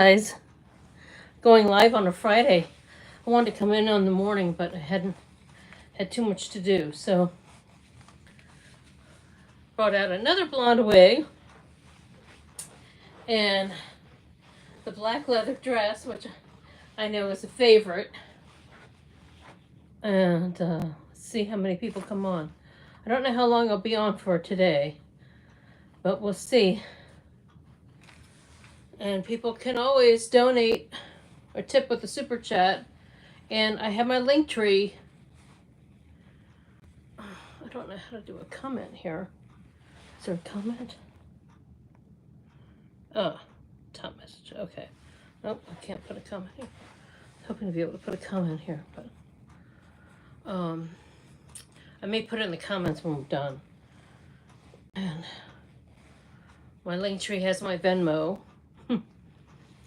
Guys, going live on a Friday. I wanted to come in on the morning, but I hadn't had too much to do, so brought out another blonde wig and the black leather dress, which I know is a favorite. And let's see how many people come on. I don't know how long I'll be on for today, but we'll see. And people can always donate or tip with a super chat. And I have my Linktree. I don't know how to do a comment here. Is there a comment? Oh, top message. Okay. Nope, I can't put a comment here. Hoping to be able to put a comment here, but I may put it in the comments when we're done. And my Linktree has my Venmo.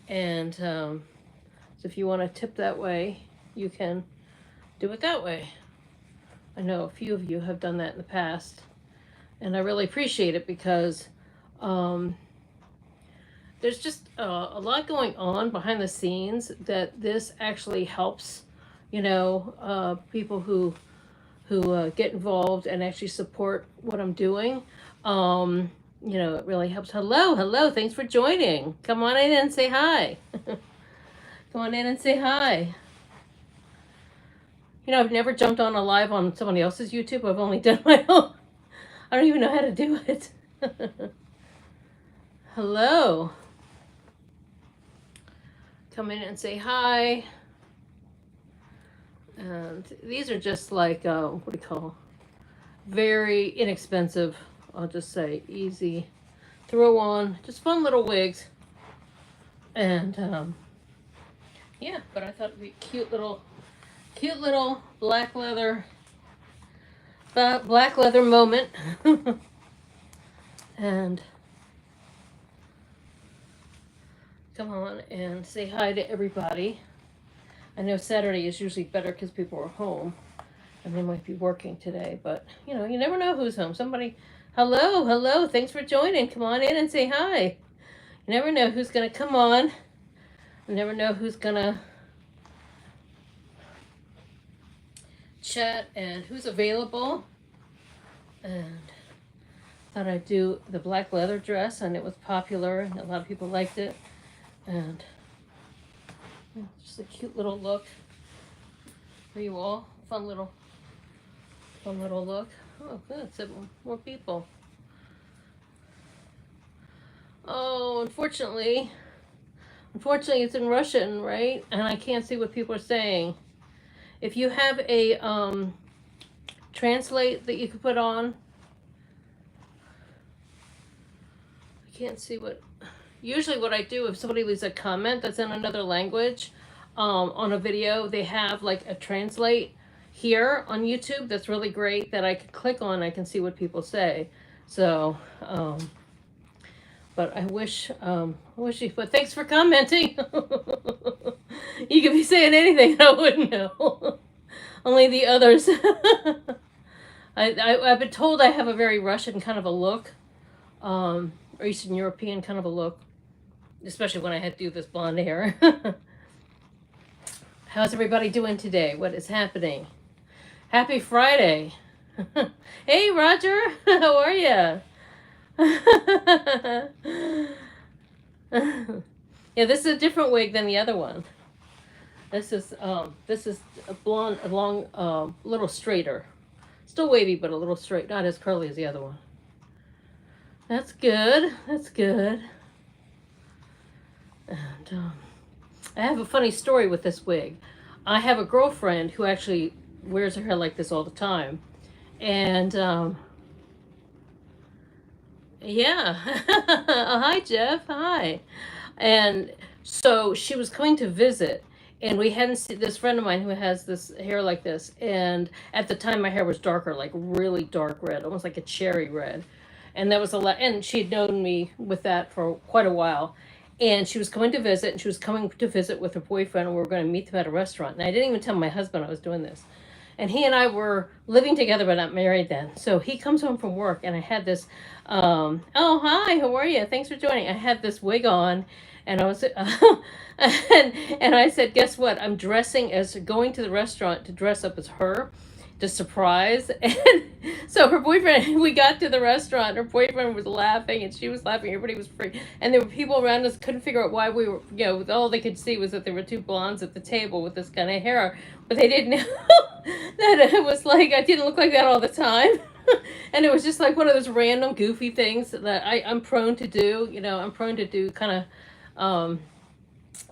And so if you want to tip that way, you can do it that way. I know a few of you have done that in the past, and I really appreciate it because there's just a lot going on behind the scenes that this actually helps, people who get involved and actually support what I'm doing. It really helps. Hello, thanks for joining. Come on in and say hi. Come on in and say hi. I've never jumped on a live on somebody else's YouTube. I've only done my own. I don't even know how to do it. Hello. Come in and say hi. And these are just like, what do you call? Very inexpensive, I'll just say, easy throw on, just fun little wigs. And yeah, but I thought it'd be a cute little black leather moment. And come on and say hi to everybody. I know Saturday is usually better because people are home and they might be working today, but you never know who's home. Somebody, hello, thanks for joining. Come on in and say hi. You never know who's gonna come on. You never know who's gonna chat and who's available. And thought I'd do the black leather dress, and it was popular and a lot of people liked it. And just a cute little look for you all. Fun little look. Oh, good. 7 more people. Oh, unfortunately it's in Russian, right? And I can't see what people are saying. If you have a translate that you could put on, I can't see what. Usually what I do, if somebody leaves a comment that's in another language on a video, they have like a translate here on YouTube that's really great that I can click on. I can see what people say. So, but I wish you, but thanks for commenting. You could be saying anything, I wouldn't know. Only the others. I've been told I have a very Russian kind of a look, or Eastern European kind of a look. Especially when I had to do this blonde hair. How's everybody doing today? What is happening? Happy Friday. Hey, Roger. How are you? Yeah, this is a different wig than the other one. This is a blonde, a long, little straighter. Still wavy, but a little straight. Not as curly as the other one. That's good. That's good. And I have a funny story with this wig. I have a girlfriend who actually wears her hair like this all the time. And yeah. Hi, Jeff. Hi. And so she was coming to visit, and we hadn't seen this friend of mine who has this hair like this. And at the time, my hair was darker, like really dark red, almost like a cherry red. And that was a lot. And she'd known me with that for quite a while. And she was coming to visit, and she was coming to visit with her boyfriend, and we were going to meet them at a restaurant. And I didn't even tell my husband I was doing this. And he and I were living together, but not married then. So he comes home from work, and I had this, oh, hi, how are you? Thanks for joining. I had this wig on, And I was, and I said, guess what? I'm dressing as going to the restaurant to dress up as her, to surprise. And so her boyfriend, we got to the restaurant, her boyfriend was laughing and she was laughing, everybody was free. And there were people around us, couldn't figure out why we were, all they could see was that there were two blondes at the table with this kind of hair, but they didn't know that it was like, I didn't look like that all the time. And it was just like one of those random goofy things that I'm prone to do. I'm prone to do kind of,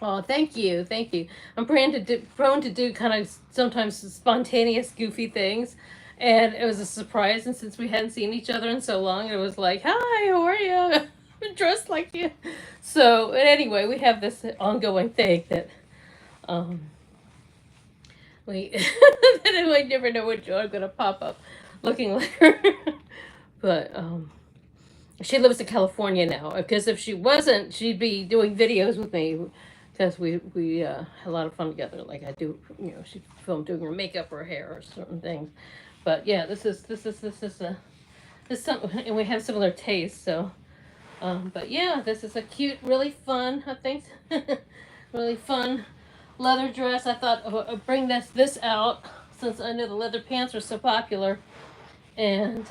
oh, thank you, thank you. I'm prone to do kind of sometimes spontaneous, goofy things, and it was a surprise. And since we hadn't seen each other in so long, it was like, "Hi, how are you? I'm dressed like you." So, anyway, we have this ongoing thing that um, we that I never know which I'm gonna pop up looking like her, but she lives in California now. Because if she wasn't, she'd be doing videos with me. Because we had a lot of fun together. Like I do, she filmed doing her makeup or her hair or certain things. But yeah, this is some, and we have similar tastes. So, but yeah, this is a cute, really fun, I think, really fun leather dress. I thought I'd bring this out since I know the leather pants are so popular, and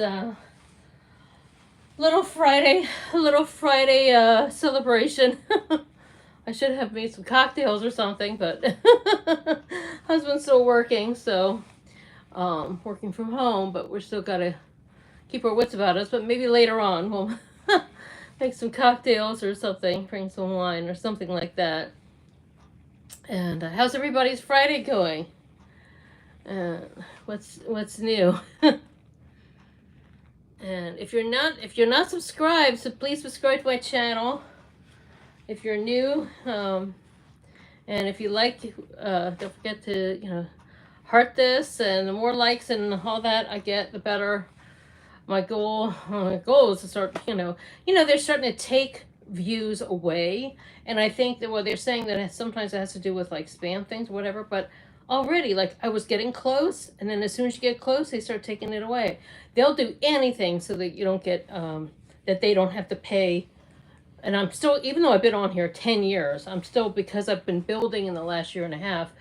little Friday celebration. I should have made some cocktails or something, but husband's still working, so working from home, but we're still gotta keep our wits about us. But maybe later on we'll make some cocktails or something, bring some wine or something like that. And how's everybody's Friday going? What's new? And if you're not subscribed, so please subscribe to my channel. If you're new, and if you like, don't forget to heart this. And the more likes and all that I get, the better. My goal is to start. They're starting to take views away, and I think that they're saying that sometimes it has to do with like spam things, or whatever. But already, like I was getting close, and then as soon as you get close, they start taking it away. They'll do anything so that you don't get that they don't have to pay. And I'm still, even though I've been on here 10 years, I'm still, because I've been building in the last year and a half,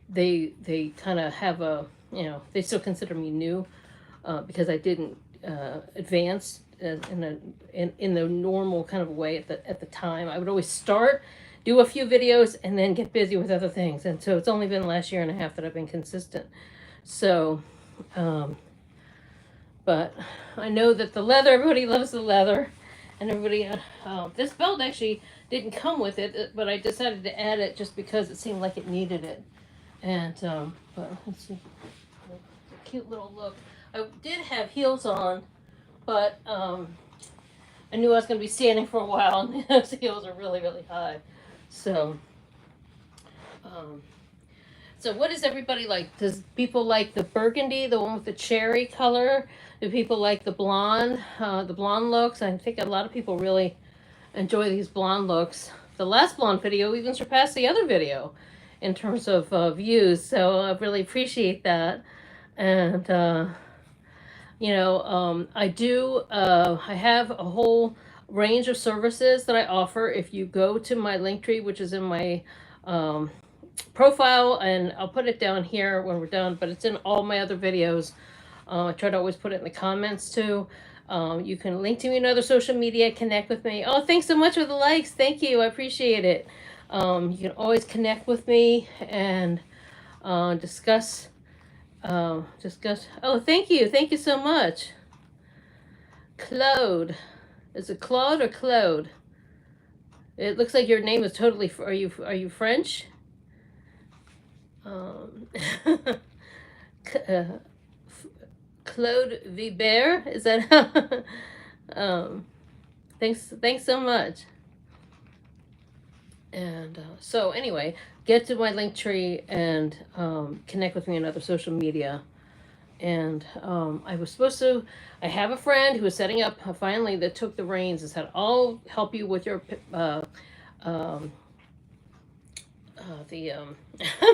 they kind of have they still consider me new, because I didn't advance in the normal kind of way at the time. I would always start, do a few videos, and then get busy with other things. And so it's only been the last year and a half that I've been consistent. So, but I know that the leather, everybody loves the leather. And everybody, this belt actually didn't come with it, but I decided to add it just because it seemed like it needed it. And, but let's see, it's a cute little look. I did have heels on, but I knew I was going to be standing for a while, and those heels are really, really high. So, so what does everybody like? Does people like the burgundy, the one with the cherry color? Do people like the blonde looks? I think a lot of people really enjoy these blonde looks. The last blonde video even surpassed the other video in terms of views, so I really appreciate that. And I have a whole range of services that I offer. If you go to my Linktree, which is in my profile, and I'll put it down here when we're done, but it's in all my other videos. I try to always put it in the comments too. You can link to me on other social media, connect with me. Oh, thanks so much for the likes. Thank you. I appreciate it. You can always connect with me and discuss. Oh, thank you. Thank you so much. Claude. Is it Claude or Claude? It looks like your name is totally, are you French? Claude Vibert, is that? Thanks so much. And so anyway, get to my Linktree and connect with me on other social media. And I have a friend who is setting up, finally, that took the reins and said, I'll help you with your I'm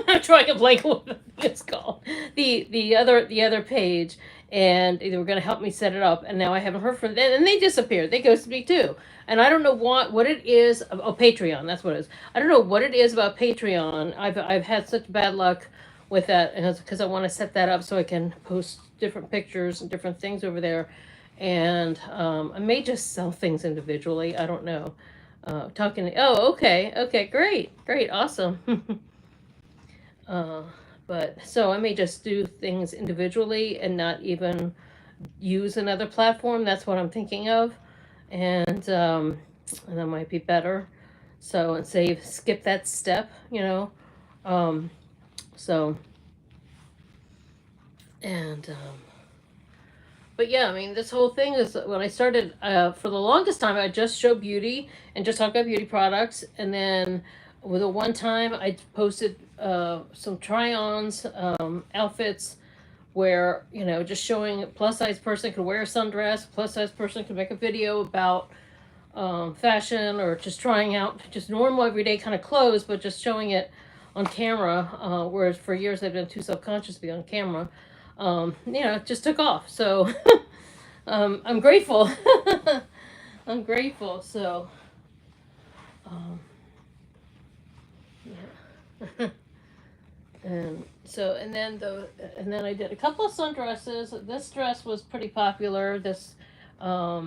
not trying to blank what it's called. The other page, and they were going to help me set it up, and now I haven't heard from them, and they disappeared. They ghosted me too. And I don't know what it is. Oh, Patreon, that's what it is. I don't know what it is about Patreon. I've had such bad luck with that, because I want to set that up so I can post different pictures and different things over there. And I may just sell things individually. I don't know. Oh, okay, great, awesome. uh, but so I may just do things individually and not even use another platform. That's what I'm thinking of, and that might be better. So and skip that step, Um, so and but yeah, I mean, this whole thing is when I started. For the longest time, I just show beauty and just talk about beauty products, and then with a one time, I posted some try-ons, outfits where just showing a plus size person could wear a sundress, plus size person could make a video about fashion, or just trying out just normal everyday kind of clothes, but just showing it on camera. Whereas for years I've been too self-conscious to be on camera. It just took off. So I'm grateful. I'm grateful. So um, yeah. And then I did a couple of sundresses. This dress was pretty popular. I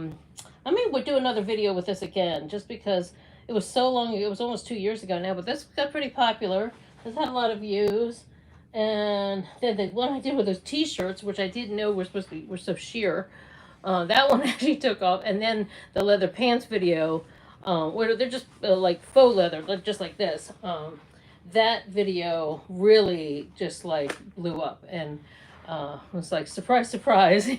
mean, we'll do another video with this again, just because it was so long. It was almost 2 years ago now, but this got pretty popular. This had a lot of views. And then the one I did with those T-shirts, which I didn't know were so sheer, that one actually took off. And then the leather pants video, where they're just like faux leather, just like this. That video really just like blew up, and was like, surprise, surprise,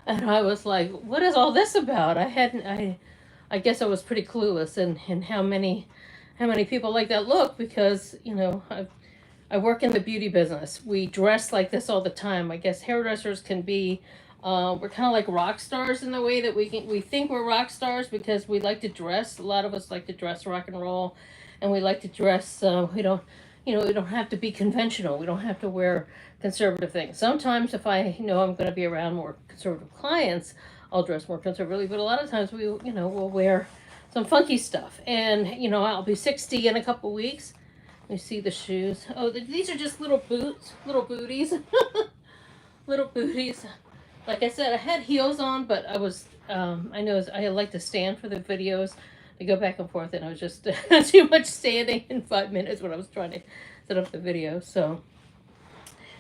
And I was like, what is all this about? I guess I was pretty clueless in how many people like that look, because I work in the beauty business. We dress like this all the time. I guess hairdressers can be, we're kind of like rock stars in the way that we think we're rock stars, because we like to dress. A lot of us like to dress rock and roll, and we like to dress. We don't have to be conventional. We don't have to wear conservative things. Sometimes if I know I'm going to be around more conservative clients, I'll dress more conservatively. But a lot of times we'll wear some funky stuff. And I'll be 60 in a couple weeks. You see the shoes. Oh, these are just little boots, little booties, little booties. Like I said, I had heels on, but I know I like to stand for the videos. To go back and forth, and I was just too much standing in 5 minutes when I was trying to set up the video. So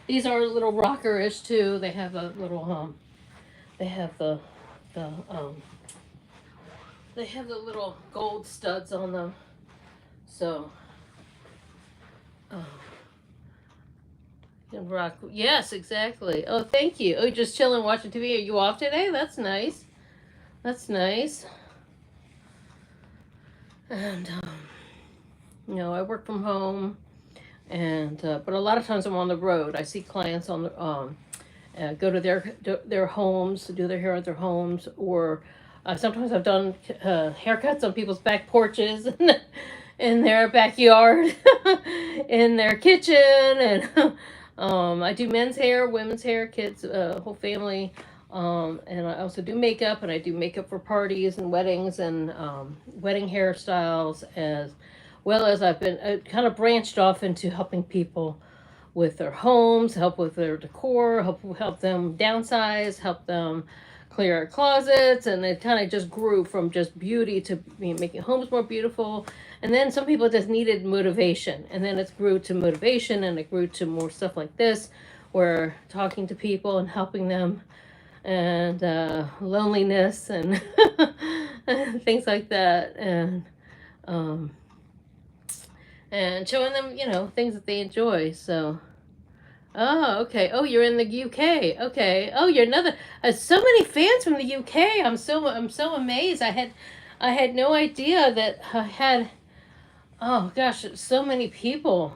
these are a little rocker-ish too. They have a little they have the they have the little gold studs on them. So rock. Yes, exactly. Oh, thank you. Oh, you're just chilling watching TV. Are you off today? That's nice. That's nice. And I work from home, and but a lot of times I'm on the road. I see clients on the go to their homes, do their hair at their homes, or sometimes I've done haircuts on people's back porches, in their backyard, in their kitchen, and I do men's hair, women's hair, kids, whole family. And I also do makeup, and I do makeup for parties and weddings, and wedding hairstyles, as well as I've been kind of branched off into helping people with their homes, help with their decor, help them downsize, help them clear closets, and it kind of just grew from just beauty to making homes more beautiful. And then some people just needed motivation, and then it grew to motivation, and it grew to more stuff like this, where talking to people and helping them, and loneliness, and and things like that, and showing them things that they enjoy. So okay. Oh, you're in the UK. Okay. Oh, you're another. So many fans from the UK. I'm so amazed. I had no idea that I had. Oh gosh, so many people.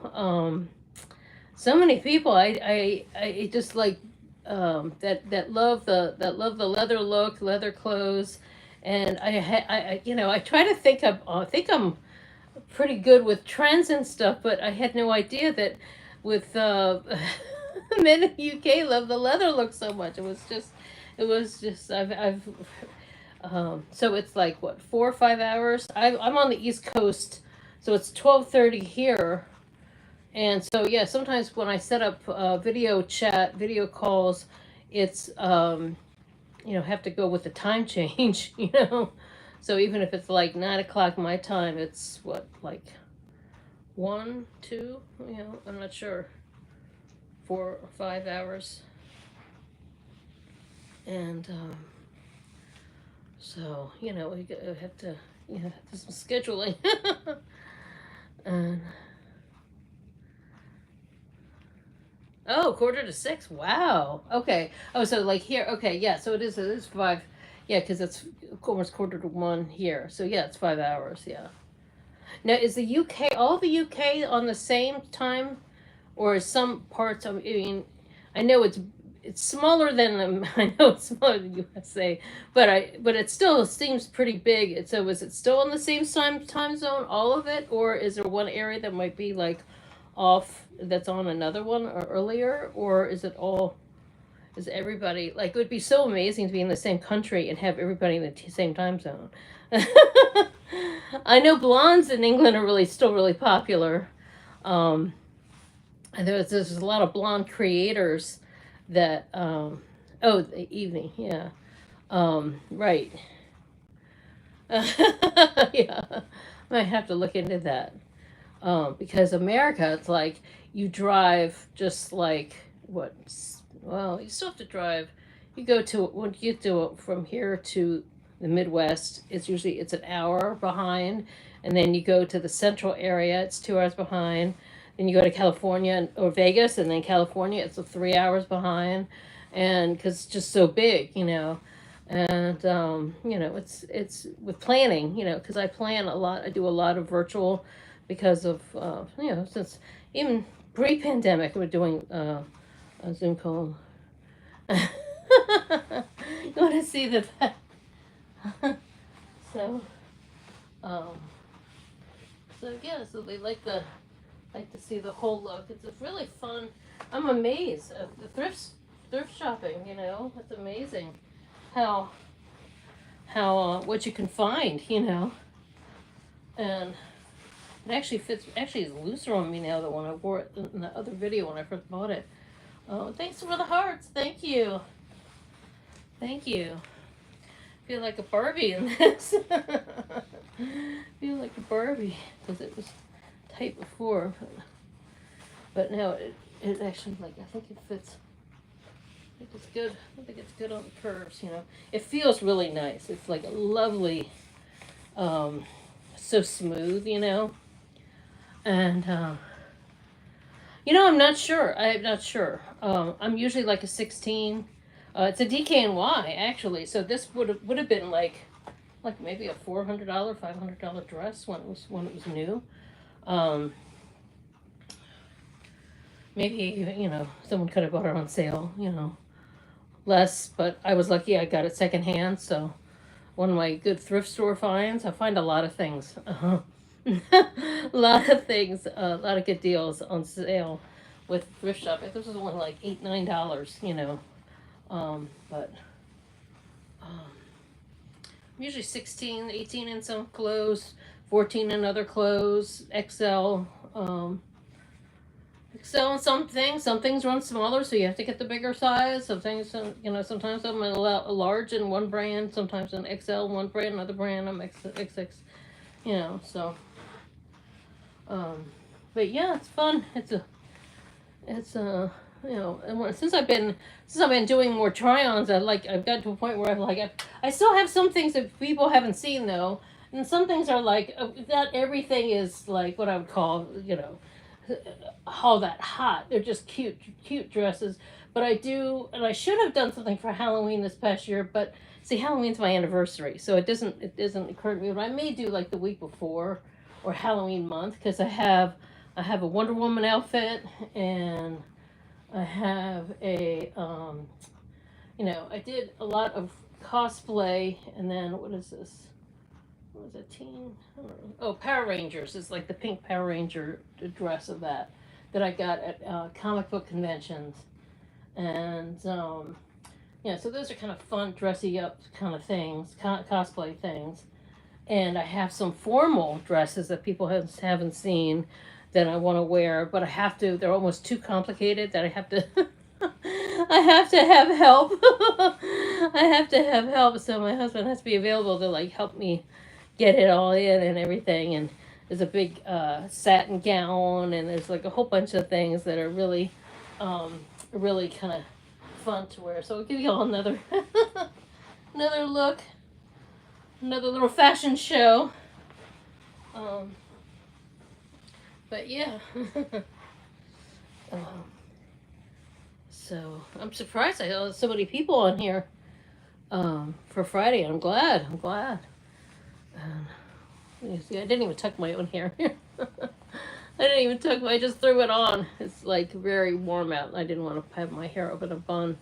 So many people. I just like that love the leather look, leather clothes, and I try to think I'm pretty good with trends and stuff, but I had no idea that with Men in the UK love the leather look so much. It was just, so it's like what, 4 or 5 hours? I'm on the East Coast, so it's 12:30 here. And so, yeah, sometimes when I set up video chat, video calls, it's, have to go with the time change, you know? So even if it's like 9 o'clock my time, it's what, like 1, 2, I'm not sure, 4 or 5 hours. And so, we have to, do some scheduling. And, oh, 5:45. Wow. Okay. Oh, so like here. Okay. Yeah. So it is 5. Yeah, because it's almost 1:45 here. So yeah, it's 5 hours. Yeah. Now, is the UK, all the UK on the same time, or is some parts? I mean, I know it's smaller than I know it's smaller than USA, but it still seems pretty big. So is it still on the same time zone, all of it, or is there one area that might be like off that's on another one or earlier, or is it all? Is everybody like? It would be so amazing to be in the same country and have everybody in the same time zone. I know blondes in England are still really popular. Um, and there's a lot of blonde creators that. Oh, the evening, yeah. Right. Yeah, might have to look into that. Because America, it's like you drive just like what? Well, you still have to drive. You go to when you get to from here to the Midwest. It's an hour behind, and then you go to the central area. It's 2 hours behind. Then you go to California or Vegas, and then California, it's 3 hours behind, and because it's just so big. And it's with planning, because I plan a lot. I do a lot of virtual because of since even pre-pandemic we're doing a Zoom call. You want to see the so um so they like to see the whole look. It's a really fun. I'm amazed at the thrift shopping. It's amazing how what you can find. And it actually fits. Actually, it's looser on me now than when I wore it in the other video when I first bought it. Oh, thanks for the hearts. Thank you. Thank you. Feel like a Barbie in this. Feel like a Barbie because it was tight before, but now it actually I think it fits. I think it's good. I think it's good on the curves. It feels really nice. It's like a lovely, so smooth. And I'm not sure. I'm not sure. I'm usually like a 16. It's a DKNY actually. So this would have been like maybe a $400, $500 dress when it was new. Maybe someone could have bought it on sale. Less, but I was lucky. I got it secondhand. So one of my good thrift store finds. I find a lot of things. A lot of things, a lot of good deals on sale with thrift shop. This was only like $8, $9, but I'm usually 16, 18 in some clothes, 14 in other clothes, XL, XL in some things run smaller, so you have to get the bigger size. Some things, sometimes I'm a large in one brand, sometimes an XL in one brand, another brand I'm XX, so. But yeah, it's fun. And since I've been doing more try-ons, I've got to a point where I still have some things that people haven't seen though, and some things are like not everything is like what I would call all that hot. They're just cute dresses. But I do, and I should have done something for Halloween this past year, but see, Halloween's my anniversary, so it doesn't occur to me. But I may do like the week before or Halloween month because I have a Wonder Woman outfit and I have a I did a lot of cosplay, and then what is this? What was it, teen? I don't know. Oh, Power Rangers is like the pink Power Ranger dress of that I got at comic book conventions. And yeah, so those are kind of fun, dressy up kind of things, cosplay things. And I have some formal dresses that people haven't seen that I want to wear, but I have to. They're almost too complicated that I have to. I have to have help. I have to have help, so my husband has to be available to like help me get it all in and everything. And there's a big satin gown, and there's like a whole bunch of things that are really, really kind of fun to wear. So I'll give you all another another look, another little fashion show. But yeah. So I'm surprised I saw so many people on here for Friday. I'm glad. I'm glad. You see, I didn't even tuck my own hair. I didn't even tuck my. I just threw it on. It's like very warm out. I didn't want to have my hair up in a bun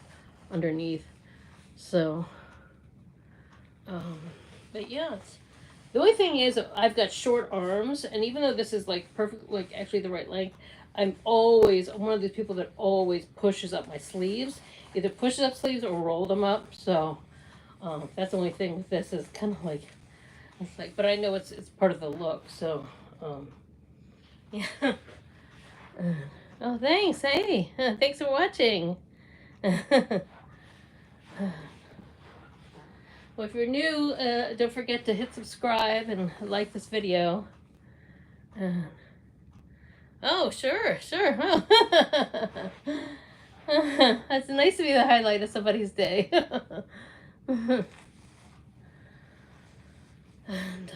underneath. So, but yeah, the only thing is I've got short arms, and even though this is like perfect, like actually the right length, I'm one of these people that always pushes up my sleeves, either pushes up sleeves or roll them up. So that's the only thing with this is kind of like, it's like, but I know it's part of the look. So yeah. Oh, thanks. Hey, thanks for watching. Well, if you're new, don't forget to hit subscribe and like this video. Oh, sure. Oh. It's nice to be the highlight of somebody's day. And,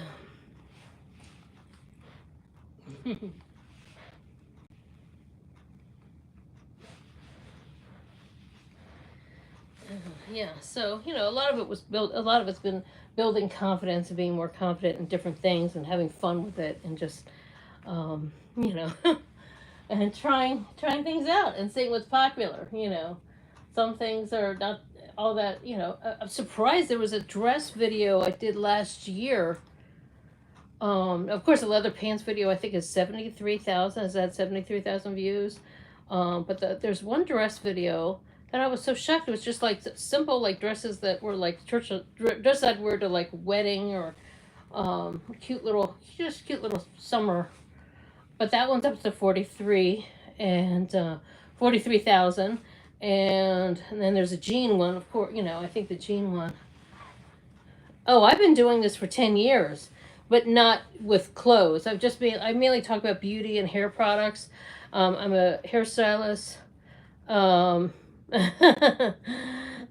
yeah, so a lot of it was built. A lot of it's been building confidence and being more confident in different things and having fun with it and just, you know, and trying things out and seeing what's popular. Some things are not all that. I'm surprised there was a dress video I did last year. Of course, the leather pants video I think is 73,000. Is that 73,000 views? But there's one dress video that I was so shocked. It was just like simple like dresses that were like church dress I'd wear to like wedding or cute little summer. But that one's up to 43 and 43,000. And then there's a jean one, of course. I think the jean one. Oh, I've been doing this for 10 years, but not with clothes. I mainly talk about beauty and hair products. I'm a hairstylist. I'm a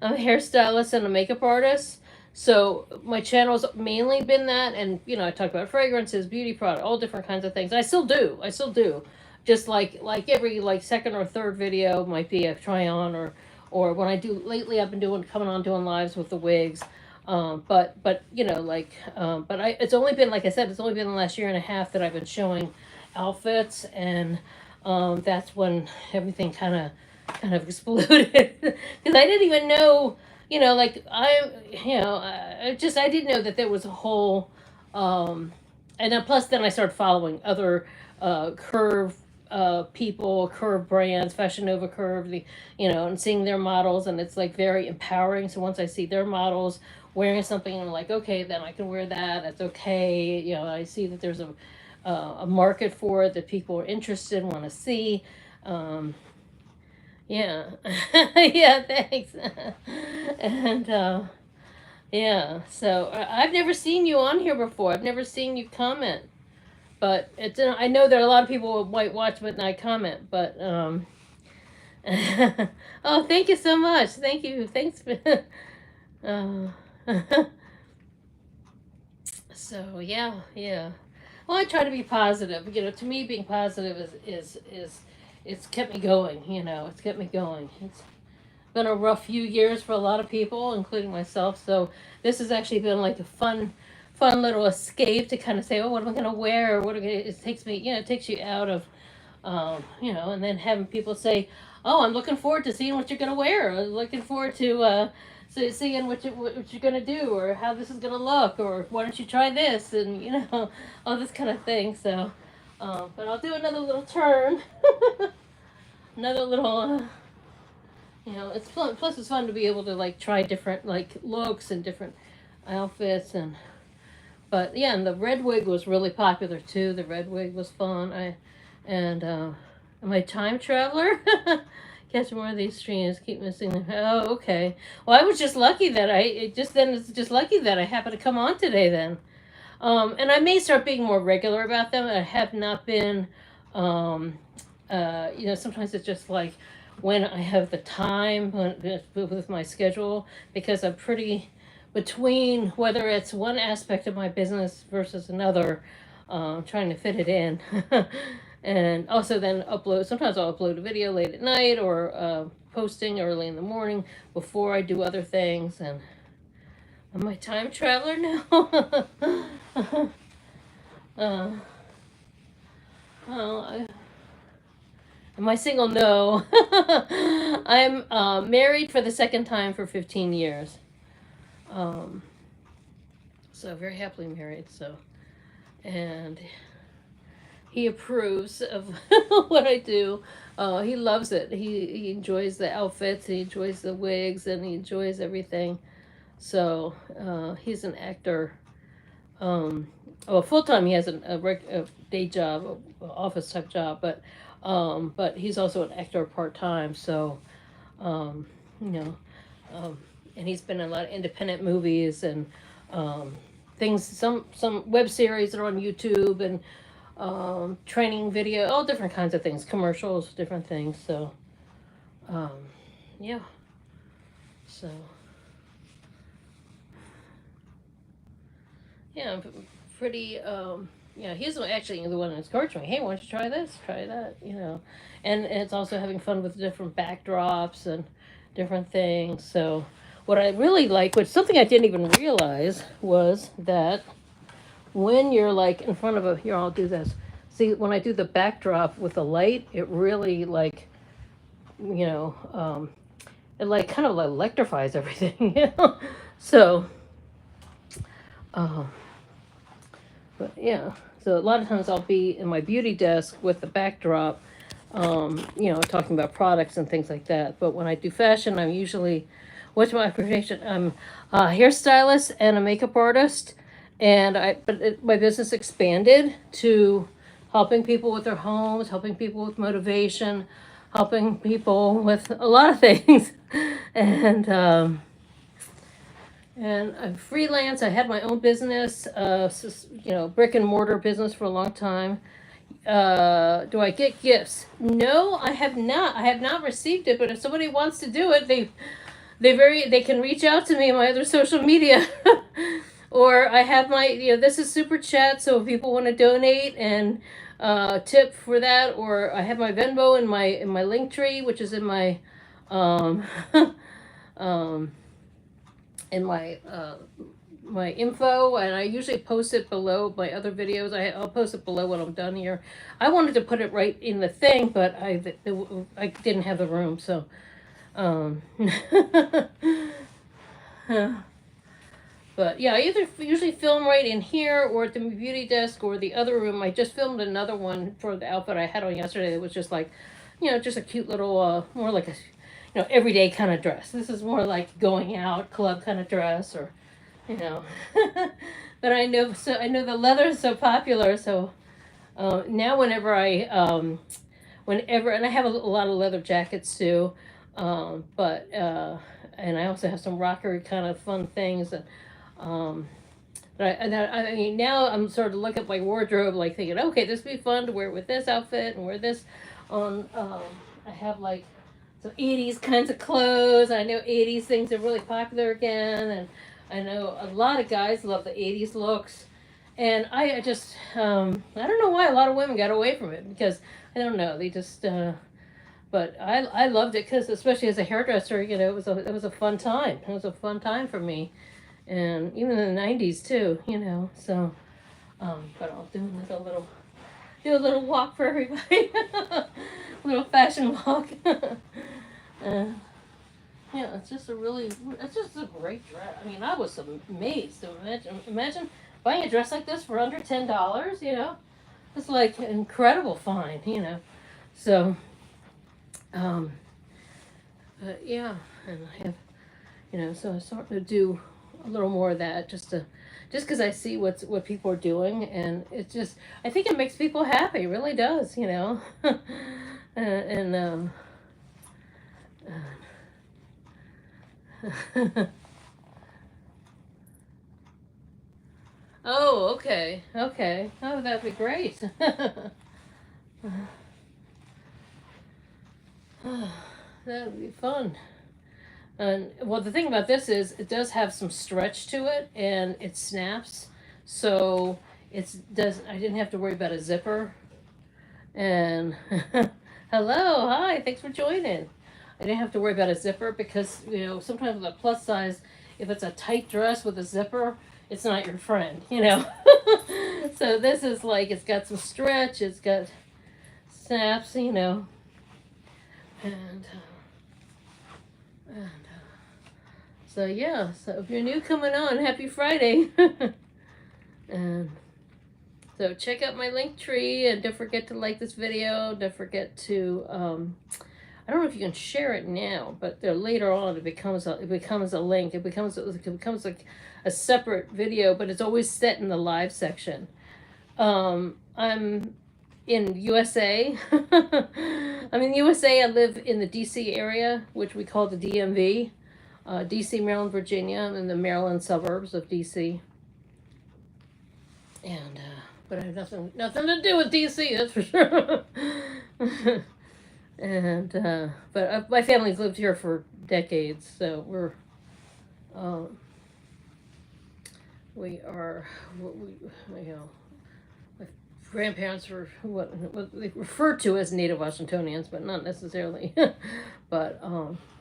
hairstylist and a makeup artist. So my channel's mainly been that, and I talk about fragrances, beauty products, all different kinds of things. I still do. Just like every like second or third video might be a try on, or when I do lately, I've been coming on doing lives with the wigs. But it's only been, like I said, it's only been the last year and a half that I've been showing outfits, and that's when everything kind of exploded because I didn't even know, I didn't know that there was a whole, and then plus then I started following other curve people, curve brands, Fashion Nova Curve, and seeing their models, and it's like very empowering. So once I see their models wearing something, I'm like, okay, then I can wear that. That's okay. I see that there's a market for it, that people are interested, want to see. Yeah. Yeah, thanks. And yeah, so I've never seen you on here before. I've never seen you comment. But I know there are a lot of people who might watch but not comment. But oh, thank you so much. Thank you. Thanks for so yeah. Well, I try to be positive. To me, being positive is it's kept me going. It's kept me going. It's been a rough few years for a lot of people, including myself. So this has actually been like a fun little escape to kind of say, oh, what am I going to wear? It takes me, it takes you out of, and then having people say, oh, I'm looking forward to seeing what you're going to wear. I'm looking forward to seeing what you're going to do, or how this is going to look, or why don't you try this, and all this kind of thing. So, but I'll do another little turn, another little, you know, it's fun. Plus, it's fun to be able to like try different like looks and different outfits and. But yeah, and the red wig was really popular too. The red wig was fun. And am I time traveler? Catch more of these streams. Keep missing them. Oh, okay. Well, I was just lucky that it's just lucky that I happened to come on today then. And I may start being more regular about them. I have not been. You know, sometimes it's just like when I have the time with my schedule because I'm pretty between whether it's one aspect of my business versus another, trying to fit it in. And also then upload, sometimes I'll upload a video late at night or posting early in the morning before I do other things. And am I time traveler now? Well, am I single? No. I'm married for the second time for 15 years. So very happily married. So, and he approves of what I do. He loves it. He enjoys the outfits. He enjoys the wigs, and he enjoys everything. So he's an actor. Well, full time he has a day job, office type job, but he's also an actor part time. So, you know, and he's been in a lot of independent movies and things, some web series that are on YouTube and training video, all different kinds of things, commercials, different things. So, yeah. So, yeah, pretty. Yeah, he's actually the one that encouraged me. Hey, why don't you try this? Try that. You know, and it's also having fun with different backdrops and different things. So, what I really like, which something I didn't even realize, was that when you're like in front of a, here, I'll do this. See, when I do the backdrop with the light, it really like, you know, it like kind of like electrifies everything. You know, so. But yeah, so a lot of times I'll be in my beauty desk with the backdrop, you know, talking about products and things like that. But when I do fashion, I'm usually, what's my occupation? I'm a hairstylist and a makeup artist. And my business expanded to helping people with their homes, helping people with motivation, helping people with a lot of things. And, and I'm freelance. I had my own business, you know, brick and mortar business for a long time. Do I get gifts? No, I have not. I have not received it. But if somebody wants to do it, they can reach out to me on my other social media, or I have my, you know, this is super chat. So if people want to donate and tip for that, or I have my Venmo in my Linktree, which is in my um in my my info, and I usually post it below my other videos. I'll post it below when I'm done here. I wanted to put it right in the thing, but I didn't have the room, so but yeah, I either usually film right in here or at the beauty desk or the other room. I just filmed another one for the outfit I had on yesterday. It was just like, you know, just a cute little more like a, you know, everyday kind of dress. This is more like going out club kind of dress, or, you know. But I know the leather is so popular. So now whenever and I have a lot of leather jackets too, but and I also have some rockery kind of fun things. But I mean, now I'm sort of looking at my wardrobe, like thinking, okay, this would be fun to wear with this outfit and wear this on. I have like some 80s kinds of clothes. I know 80s things are really popular again, and I know a lot of guys love the 80s looks. And I just, I don't know why a lot of women got away from it, because I don't know, they just, but I loved it, because especially as a hairdresser, you know, it was a fun time. It was a fun time for me, and even in the 90s too, you know. So, but I'll do a little walk for everybody, little fashion walk. Yeah, it's just a great dress. I mean, I was amazed to imagine buying a dress like this for under $10. You know, it's like an incredible find. You know, so But yeah, and I have, so I'm starting to do a little more of that just because I see what people are doing, and it's just I think it makes people happy. It really does, and oh, okay, okay. Oh, that'd be great. That'd be fun. And well, the thing about this is it does have some stretch to it, and it snaps, so it's does. I didn't have to worry about a zipper. And hello, hi, thanks for joining. I didn't have to worry about a zipper because sometimes with a plus size, if it's a tight dress with a zipper, it's not your friend. So this is like it's got some stretch, it's got snaps, and. So yeah, so if you're new coming on, happy Friday. And so check out my Linktree, and don't forget to like this video. Don't forget to I don't know if you can share it now, but there later on it becomes a link. It becomes like a separate video, but it's always set in the live section. I'm in USA. I'm in USA. I live in the DC area, which we call the DMV. DC, Maryland, Virginia. I'm in the Maryland suburbs of DC. And but I have nothing to do with DC, that's for sure. And but my family's lived here for decades, so um, we are my grandparents were what they referred to as Native Washingtonians, but not necessarily. But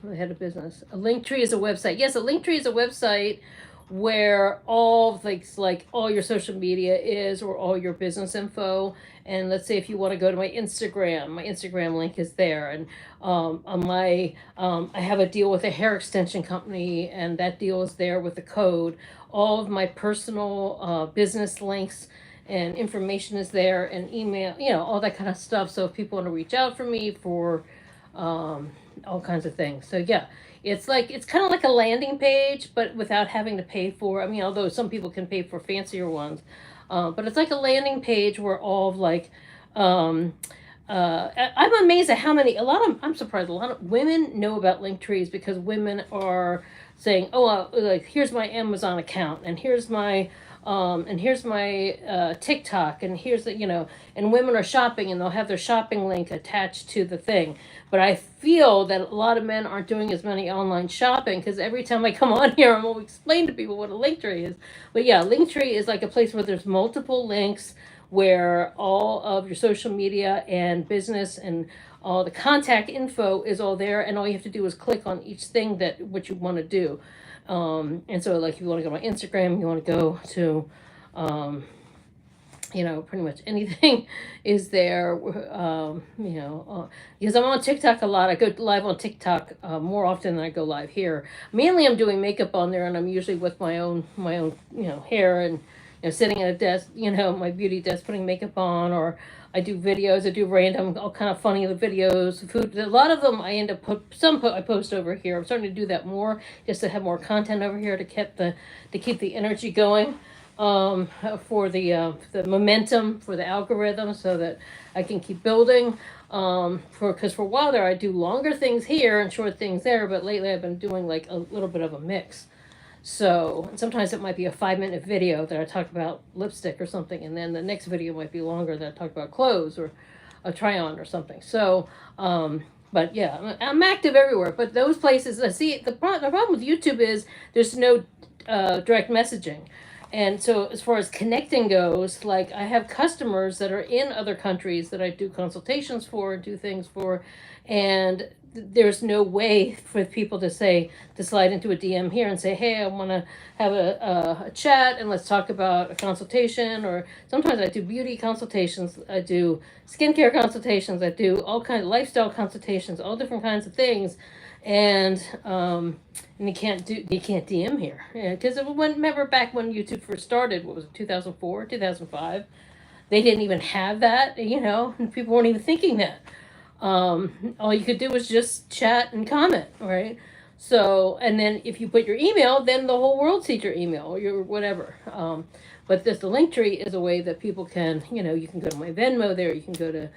they had a business. A Linktree is a website. Yes, a Linktree is a website where all things like all your social media is, or all your business info. And let's say if you want to go to my Instagram link is there. And on my I have a deal with a hair extension company, and that deal is there with the code. All of my personal business links and information is there, and email, all that kind of stuff. So if people want to reach out for me for all kinds of things. So yeah, it's kind of like a landing page, but without having to pay for. I mean, although some people can pay for fancier ones, but it's like a landing page where all of like, I'm amazed at how many. I'm surprised. A lot of women know about Linktrees because women are saying, "Oh, like here's my Amazon account, and here's my TikTok, and here's and women are shopping, and they'll have their shopping link attached to the thing. But I feel that a lot of men aren't doing as many online shopping because every time I come on here, I'm always explaining to people what a Linktree is. But yeah, Linktree is like a place where there's multiple links where all of your social media and business and all the contact info is all there, and all you have to do is click on each thing that what you want to do. And so like if you want to go to my Instagram, you want to go to pretty much anything is there. Because I'm on TikTok a lot. I go live on TikTok more often than I go live here. Mainly I'm doing makeup on there, and I'm usually with my own hair, and sitting at a desk, my beauty desk, putting makeup on. Or I do videos. I do random, all kind of funny videos, food. A lot of them I end up I post over here. I'm starting to do that more, just to have more content over here to keep the energy going, for the momentum for the algorithm, so that I can keep building. Because for a while there I do longer things here and short things there, but lately I've been doing like a little bit of a mix. So sometimes it might be a 5-minute video that I talk about lipstick or something, and then the next video might be longer that I talk about clothes or a try on or something. So, but yeah, I'm active everywhere. But those places, I see the problem with YouTube is there's no direct messaging. And so as far as connecting goes, like I have customers that are in other countries that I do consultations for and do things for, and there's no way for people to slide into a DM here and say, hey, I want to have a chat and let's talk about a consultation. Or sometimes I do beauty consultations, I do skincare consultations, I do all kinds of lifestyle consultations, all different kinds of things. And you can't DM here, because remember back when YouTube first started, what was it, 2004, 2005? They didn't even have that, and people weren't even thinking that. All you could do was just chat and comment, right? So, and then if you put your email, then the whole world sees your email or your whatever. But the Linktree is a way that people can, you can go to my Venmo there, you can go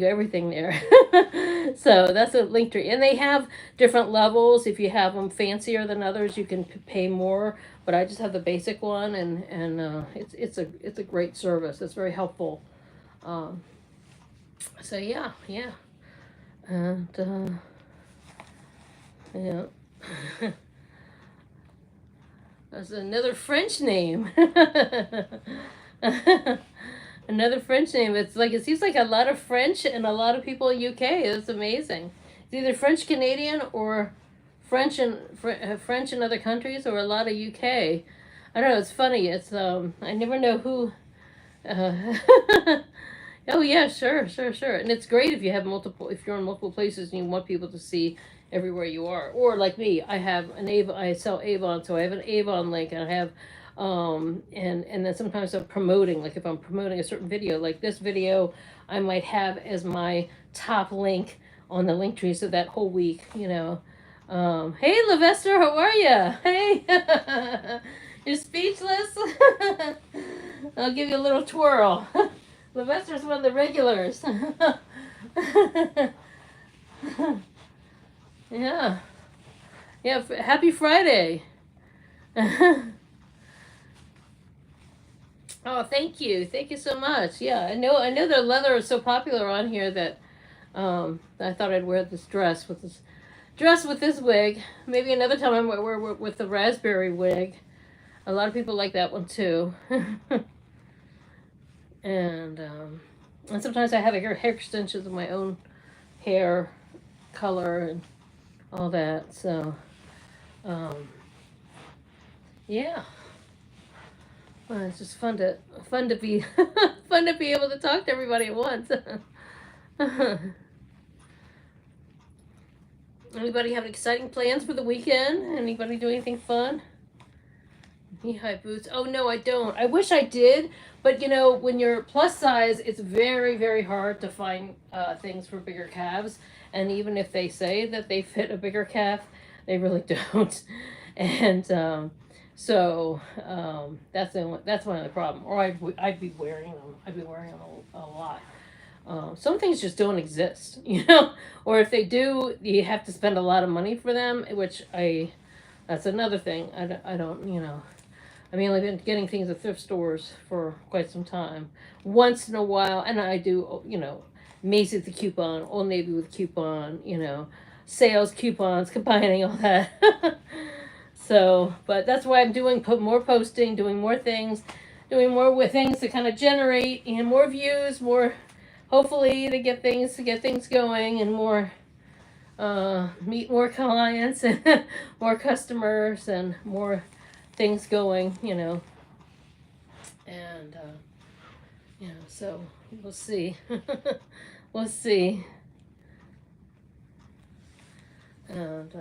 everything there. So that's a Linktree, and they have different levels. If you have them fancier than others, you can pay more. But I just have the basic one, and it's a great service. It's very helpful. Um, so yeah, yeah, and yeah. That's another French name. Another French name. It's like it seems like a lot of French and a lot of people in UK. It's amazing. It's either French Canadian or French in other countries, or a lot of UK. I don't know. It's funny. It's I never know who. Uh, oh yeah, sure, sure, sure. And it's great if you have multiple. If you're in multiple places and you want people to see everywhere you are. Or like me, I have an Avon. I sell Avon, so I have an Avon link, and I have and then sometimes I'm promoting, like if I'm promoting a certain video, like this video, I might have as my top link on the link tree, so that whole week, hey Levester, how are you? Hey. You're speechless. I'll give you a little twirl. Levester's one of the regulars. Yeah. Yeah, happy Friday. Oh, thank you. Thank you so much. Yeah, I know the leather is so popular on here that I thought I'd wear this dress with this wig. Maybe another time I might wear with the raspberry wig. A lot of people like that one too. And sometimes I have hair extensions of my own hair color and all that. So um, yeah. Well, it's just fun to be fun to be able to talk to everybody at once. Anybody have exciting plans for the weekend? Anybody do anything fun? Knee-high boots. Oh no, I don't. I wish I did, but when you're plus size, it's very, very hard to find things for bigger calves. And even if they say that they fit a bigger calf, they really don't. And that's one of the problem. Or I'd be wearing them. I'd be wearing them a lot. Some things just don't exist, Or if they do, you have to spend a lot of money for them, which that's another thing. I don't. I mean, I've been getting things at thrift stores for quite some time. Once in a while, and I do, Macy's with the coupon, Old Navy with coupon, sales coupons, combining all that. So, but that's why I'm more posting, doing more things, doing more with things to kind of generate more views, more, hopefully to get things going, and more, meet more clients and more customers and more things going, and so we'll see. We'll see. And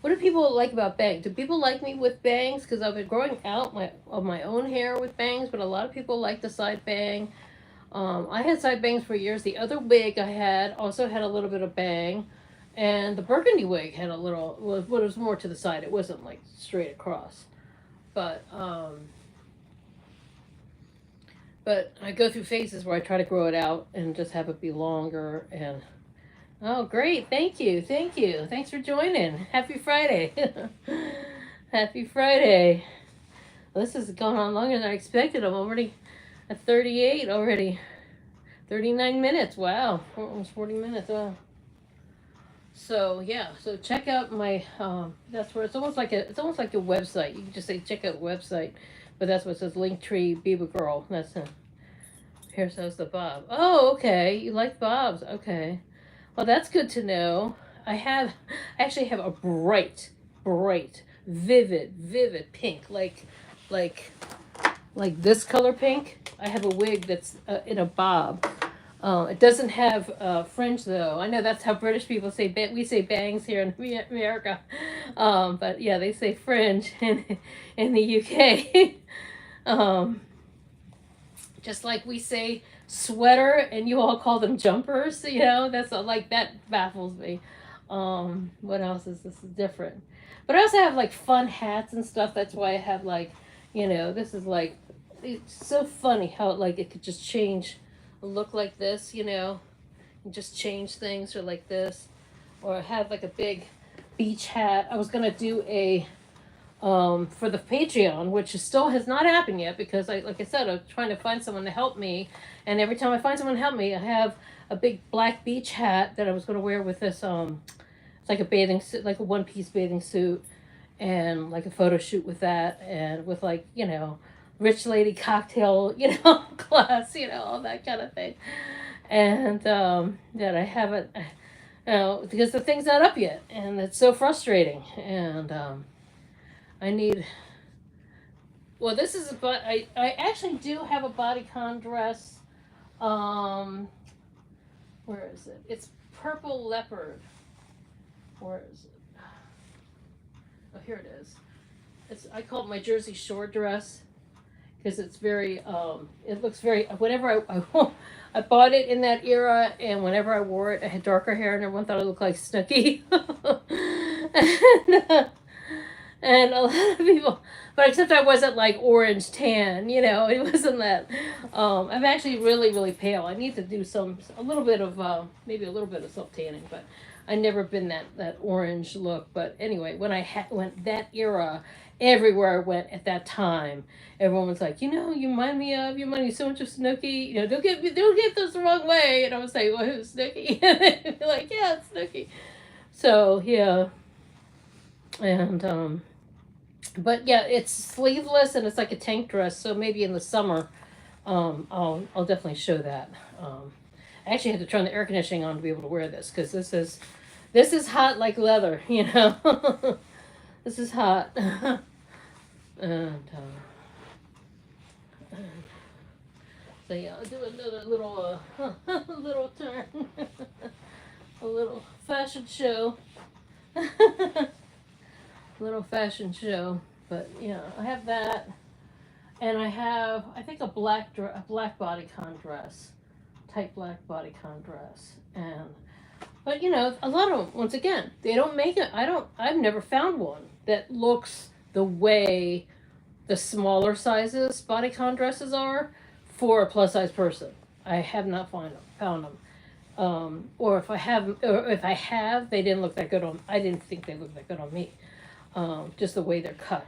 what do people like about bangs? Do people like me with bangs? Because I've been growing out my own hair with bangs, but a lot of people like the side bang. I had side bangs for years. The other wig I had also had a little bit of bang, and the burgundy wig had a little. Well, it was more to the side. It wasn't like straight across. But I go through phases where I try to grow it out and just have it be longer. And oh, great! Thank you, thanks for joining. Happy Friday. Happy Friday. Well, this has gone on longer than I expected. I'm already at 38 already. 39 minutes. Wow, almost 40 minutes. Wow. So yeah, so check out my that's where it's almost like a website. You can just say check out website, but that's what it says, Linktree BibaGirrrl. That's here's the bob. Oh, okay, you like bobs. Okay, well that's good to know. I actually have a bright, vivid pink, like this color pink. I have a wig that's in a bob. It doesn't have fringe though. I know that's how British people say. We say bangs here in America, but yeah, they say fringe in the UK. Just like we say sweater and you all call them jumpers, you know, that's like that baffles me. What else is this is different? But I also have like fun hats and stuff. That's why I have like, you know, this is like it's so funny how like it could just change a look like this, you know, and just change things or like this. Or I have like a big beach hat. I was gonna do a for the Patreon, which is still has not happened yet because I like I said, I'm trying to find someone to help me, and every time I find someone to help me, I have a big black beach hat that I was gonna wear with this it's like a bathing suit, like a one piece bathing suit, and like a photo shoot with that, and with like you know, rich lady cocktail, you know, class, you know, all that kind of thing, and that I haven't, you know, because the thing's not up yet, and it's so frustrating, and I need. Well, this is but I actually do have a bodycon dress. Um, where is it? It's purple leopard. Where is it? Oh, here it is. It's I call it my Jersey Shore dress because it's very it looks very whenever I bought it in that era, and whenever I wore it I had darker hair and everyone thought I looked like Snooki. and, and a lot of people, but except I wasn't like orange tan, you know, it wasn't that. I'm actually really really pale. I need to do a little bit of maybe a little bit of self tanning, but I never been that orange look. But anyway, when I went that era, everywhere I went at that time, everyone was like, you know, you remind me so much of Snooki. You know, don't get this the wrong way. And I was like, well, who's Snooki? And they'd be like, yeah, it's Snooki. So yeah, and but yeah, it's sleeveless and it's like a tank dress. So maybe in the summer, I'll definitely show that. I actually had to turn the air conditioning on to be able to wear this because this is hot like leather, you know. This is hot. and so yeah, I'll do another little little turn, a little fashion show. Little fashion show, but yeah, I have that, and I have I think a black bodycon dress, tight black bodycon dress, and but you know a lot of them once again they don't make it. I've never found one that looks the way the smaller sizes bodycon dresses are for a plus size person. I have not found them. Or if I have, they didn't look that good on. I didn't think they looked that good on me. Just the way they're cut.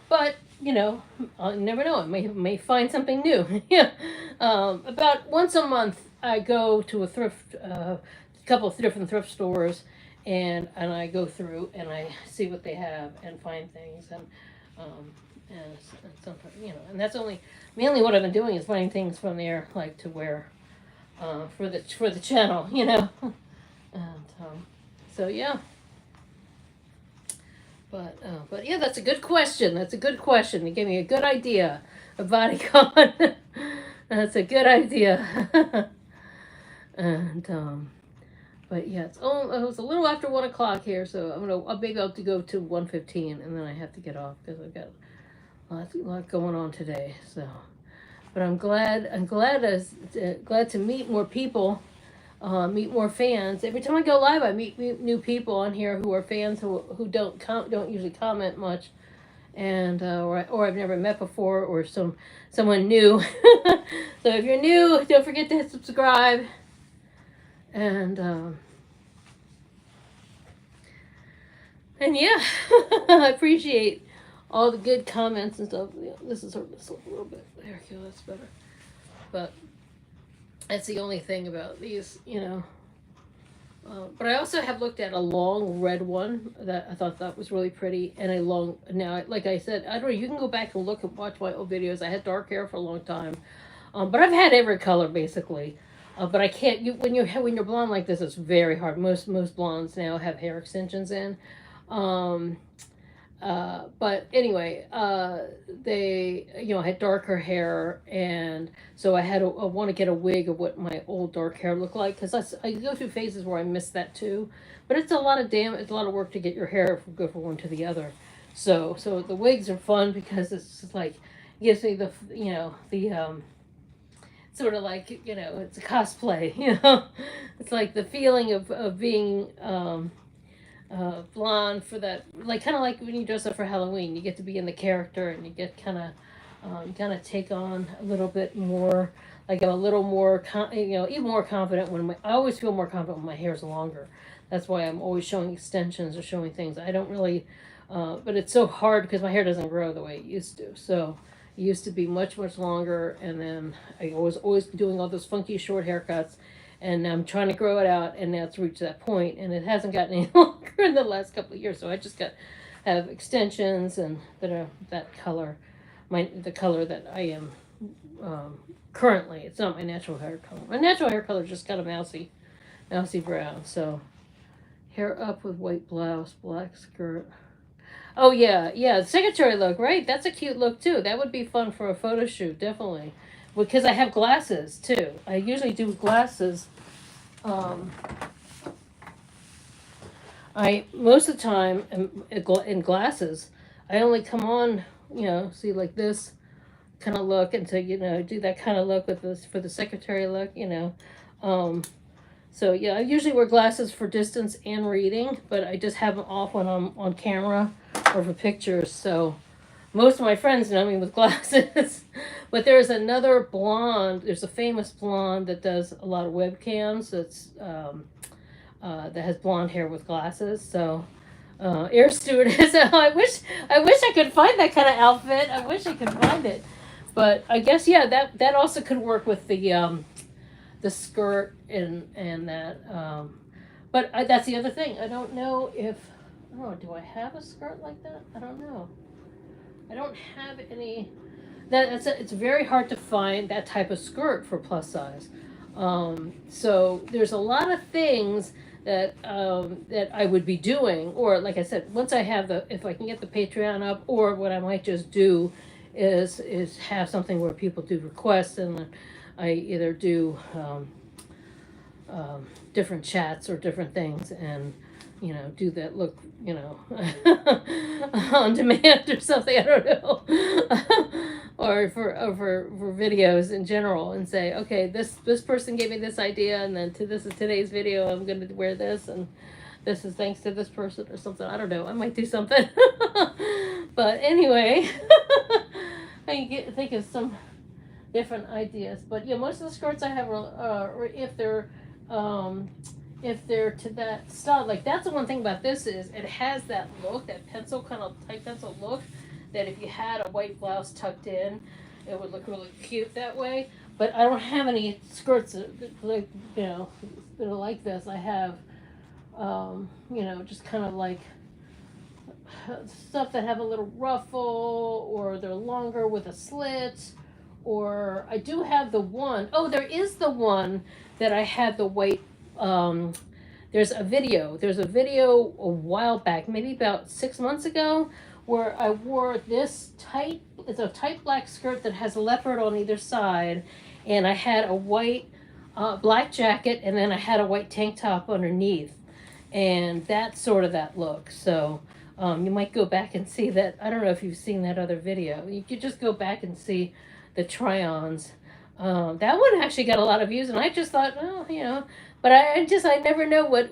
But you know, I never know. I may find something new. Yeah. About once a month, I go to a couple of different thrift stores, and I go through and I see what they have and find things um, and sometimes you know, and that's mainly what I've been doing is finding things from there like to wear for the channel, you know, and so yeah. But yeah, that's a good question. That's a good question. You gave me a good idea of bodycon. That's a good idea. and but yeah, it was a little after 1 o'clock here, so I'll maybe I'll have to go to 1:15, and then I have to get off because I've got a lot going on today. So, but I'm glad glad to meet more people. Meet more fans. Every time I go live, I meet new people on here who are fans who don't usually comment much, and or I've never met before, or someone new. So if you're new, don't forget to hit subscribe, and yeah, I appreciate all the good comments and stuff. Yeah, this is hurting this a little bit. There you go, that's better. But that's the only thing about these, you know. But I also have looked at a long red one that I thought that was really pretty, and a long now, like I said, I don't know. You can go back and look and watch my old videos. I had dark hair for a long time, but I've had every color basically. But I can't. When you're blonde like this, it's very hard. Most blondes now have hair extensions in. Um, but anyway, they, you know, I had darker hair, and so I want to get a wig of what my old dark hair looked like, because I go through phases where I miss that too, but it's a lot of work to get your hair go from one to the other. So the wigs are fun because it's just like, gives me the, the sort of like, it's a cosplay, it's like the feeling of being blonde for that, like kind of like when you dress up for Halloween, you get to be in the character and you get kind of take on a little bit more. Like I'm a little more, even more confident when I always feel more confident when my hair's longer. That's why I'm always showing extensions or showing things. I don't really, but it's so hard because my hair doesn't grow the way it used to. So it used to be much, much longer, and then I was always doing all those funky short haircuts, and I'm trying to grow it out, and now it's reached that point, and it hasn't gotten any longer in the last couple of years. So I just have extensions and that are that color, the color that I am currently. It's not my natural hair color. My natural hair color is just kind of mousy brown. So hair up with white blouse, black skirt. Oh yeah, yeah, secretary look, right? That's a cute look too. That would be fun for a photo shoot, definitely. Because I have glasses too. I usually do glasses. Um, I most of the time in glasses, I only come on, see like this kind of look, and to do that kind of look with this for the secretary look. Um, so yeah, I usually wear glasses for distance and reading, but I just have them off when I'm on camera or for pictures. So most of my friends know me with glasses. But there's another blonde. There's a famous blonde that does a lot of webcams. That has blonde hair with glasses. So air stewardess. I wish I could find that kind of outfit. I wish I could find it. But I guess yeah, that also could work with the skirt and that. That's the other thing. I don't know if. Oh, do I have a skirt like that? I don't know. I don't have any. It's very hard to find that type of skirt for plus size. So there's a lot of things that I would be doing, or like I said, once I have if I can get the Patreon up, or what I might just do is have something where people do requests, and I either do different chats or different things, and do that look, on demand or something. I don't know, or for videos in general, and say, okay, this person gave me this idea, and then this is today's video. I'm going to wear this, and this is thanks to this person or something. I don't know. I might do something, but anyway, I think of some different ideas. But yeah, most of the skirts I have are if they're to that style, like that's the one thing about this is it has that look, that pencil kind of tight pencil look, that if you had a white blouse tucked in, it would look really cute that way. But I don't have any skirts like that are like this. I have just kind of like stuff that have a little ruffle, or they're longer with a slit, or I do have the one. Oh, there is the one that I had the white. There's a video a while back, maybe about 6 months ago, where I wore this it's a tight black skirt that has a leopard on either side, and I had a white black jacket, and then I had a white tank top underneath, and that's sort of that look. So you might go back and see that. I don't know if you've seen that other video. You could just go back and see the try-ons. That one actually got a lot of views, and I just thought, but I never know what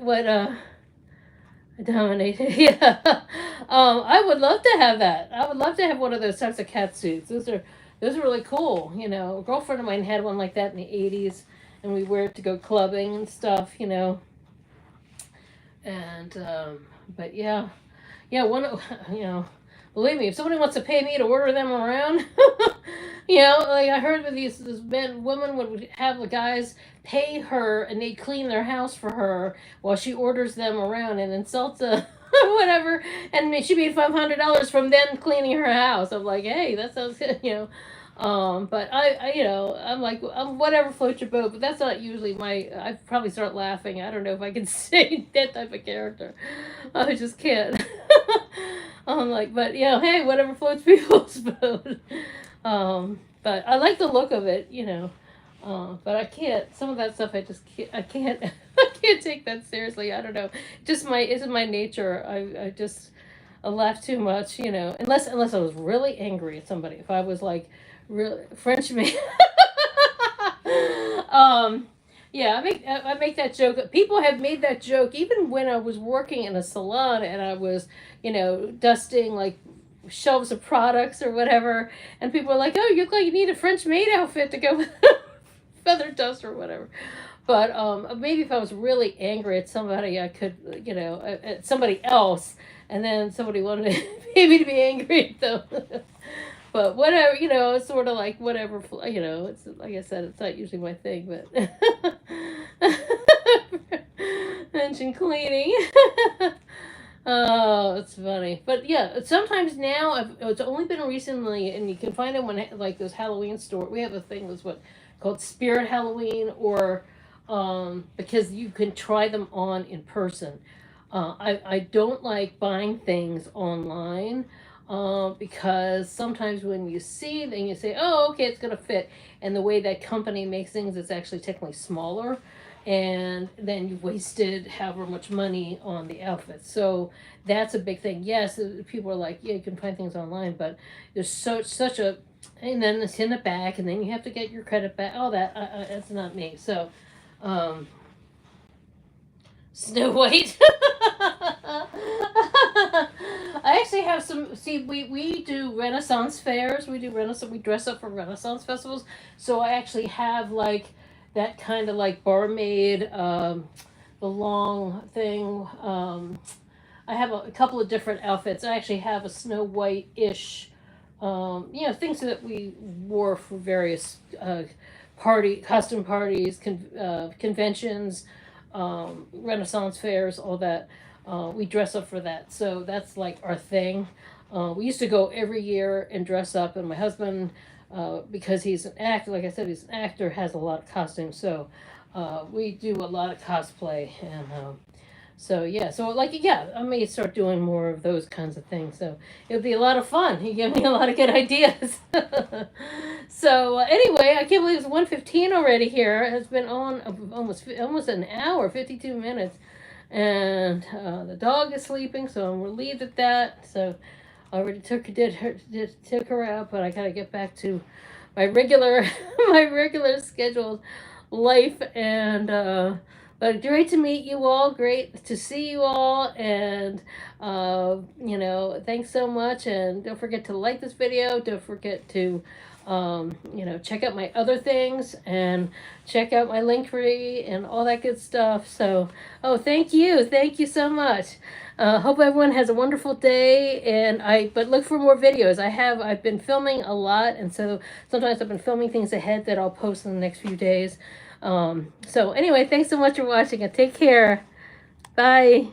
dominated. Yeah. I would love to have that. I would love to have one of those types of cat suits. Those are really cool. A girlfriend of mine had one like that in the 80s, and we wear it to go clubbing and stuff. And but yeah, one. Believe me, if somebody wants to pay me to order them around, like I heard with this woman would have the guys pay her, and they'd clean their house for her while she orders them around and insults whatever, and she made $500 from them cleaning her house. I'm like, hey, that sounds good, but I'm like, whatever floats your boat, but that's not usually I probably start laughing. I don't know if I can say that type of character. I just can't. I'm like, but hey, whatever floats people's boat. But I like the look of it, but I can't. Some of that stuff I just can't. I can't. I can't take that seriously. I don't know. Just isn't my nature. I just laugh too much, you know, unless I was really angry at somebody. If I was like really French me. um yeah, I make that joke. People have made that joke even when I was working in a salon and I was, you know, dusting like shelves of products or whatever, and people are like, "Oh, you look like you need a French maid outfit to go with feather dust or whatever." But maybe if I was really angry at somebody, I could, you know, at somebody else, and then somebody wanted maybe to be angry at them. But whatever, you know, it's sort of like whatever, you know, it's like I said, it's not usually my thing, but mention cleaning. Oh, it's funny. But yeah, sometimes now, it's only been recently, and you can find them when, like, those Halloween store. We have a thing that's what called Spirit Halloween, or because you can try them on in person. I don't like buying things online because sometimes when you see, then you say, oh, okay, it's going to fit. And the way that company makes things, it's actually technically smaller. And then you've wasted however much money on the outfit. So that's a big thing. Yes, people are like, yeah, you can find things online, but there's such a, and then it's in the back, and then you have to get your credit back. All that, that's not me. So, um, Snow White. I actually have some. See, we do Renaissance fairs. We do Renaissance. We dress up for Renaissance festivals. So I actually have like that kind of like barmaid, the long thing. I have a couple of different outfits. I actually have a Snow White ish. You know, things that we wore for various costume parties, conventions, Renaissance fairs, all that. We dress up for that. So that's like our thing. We used to go every year and dress up, and my husband, because he's an actor, like I said, he's an actor, has a lot of costumes. So we do a lot of cosplay, and so yeah, so like yeah, I may start doing more of those kinds of things. So it'll be a lot of fun. He gave me a lot of good ideas. So anyway, I can't believe it's 1:15 already here. It's been on almost an hour, 52 minutes, and the dog is sleeping, so I'm relieved at that. So I already took her out, but I gotta get back to my regular my regular scheduled life, and but great to meet you all. Great to see you all. And, you know, thanks so much. And don't forget to like this video. Don't forget to, you know, check out my other things and check out my Linktree and all that good stuff. So, oh, thank you. Thank you so much. Hope everyone has a wonderful day. But look for more videos. I've been filming a lot. And so sometimes I've been filming things ahead that I'll post in the next few days. So anyway, thanks so much for watching, and take care. Bye.